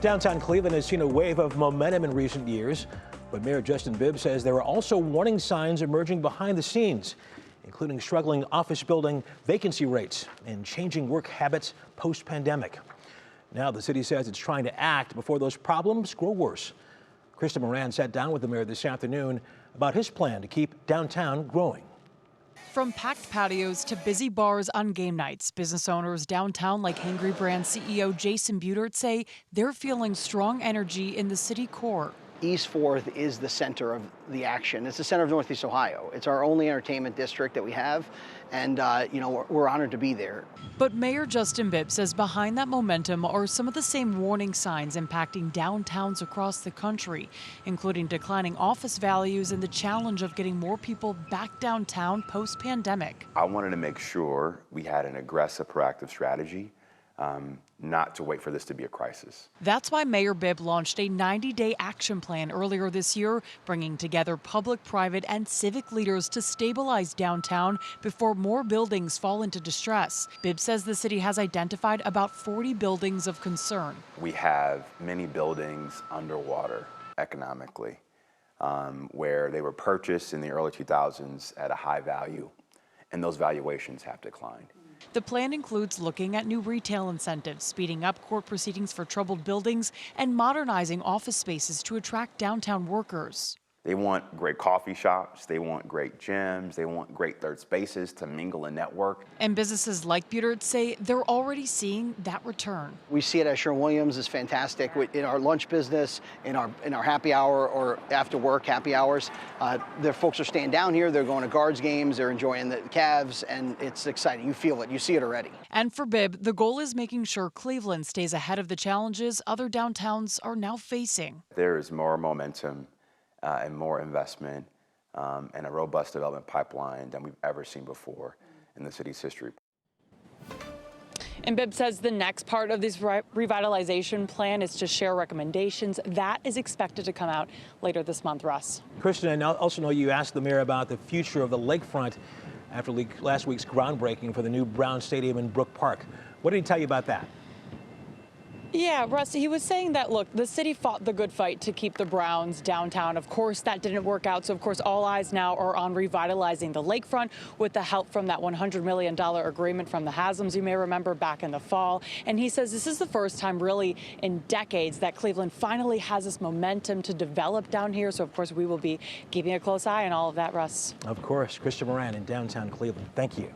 Downtown Cleveland has seen a wave of momentum in recent years, but Mayor Justin Bibb says there are also warning signs emerging behind the scenes, including struggling office building vacancy rates and changing work habits post-pandemic. Now the city says it's trying to act before those problems grow worse. Krista Moran sat down with the mayor this afternoon about his plan to keep downtown growing. From packed patios to busy bars on game nights, business owners downtown like Hangry Brand CEO Jason Bibb say they're feeling strong energy in the city core. East 4th is the center of the action. It's the center of Northeast Ohio. It's our only entertainment district that we have, and we're honored to be there. But Mayor Justin Bibb says behind that momentum are some of the same warning signs impacting downtowns across the country, including declining office values and the challenge of getting more people back downtown post-pandemic. I wanted to make sure we had an aggressive, proactive strategy, not to wait for this to be a crisis. That's why Mayor Bibb launched a 90-day action plan earlier this year, bringing together public, private, and civic leaders to stabilize downtown before more buildings fall into distress. Bibb says the city has identified about 40 buildings of concern. We have many buildings underwater economically, where they were purchased in the early 2000s at a high value, and those valuations have declined. The plan includes looking at new retail incentives, speeding up court proceedings for troubled buildings, and modernizing office spaces to attract downtown workers. They want great coffee shops, they want great gyms, they want great third spaces to mingle and network. And businesses like Bibb say they're already seeing that return. We see it at Sherwin-Williams is fantastic in our lunch business, in our happy hour or after work happy hours. The folks are staying down here, they're going to Guards games, they're enjoying the Cavs, and it's exciting. You feel it, you see it already. And for Bibb, the goal is making sure Cleveland stays ahead of the challenges other downtowns are now facing. There is more momentum and more investment and a robust development pipeline than we've ever seen before in the city's history. And Bibb says the next part of this revitalization plan is to share recommendations. That is expected to come out later this month, Russ. Kristen, I also know you asked the mayor about the future of the lakefront after last week's groundbreaking for the new Brown Stadium in Brook Park. What did he tell you about that? Yeah, Rusty, he was saying that, look, the city fought the good fight to keep the Browns downtown. Of course, that didn't work out. So, of course, all eyes now are on revitalizing the lakefront with the help from that $100 million agreement from the Haslam's, you may remember, back in the fall. And he says this is the first time really in decades that Cleveland finally has this momentum to develop down here. So, of course, we will be keeping a close eye on all of that, Russ. Of course. Krista Moran in downtown Cleveland. Thank you.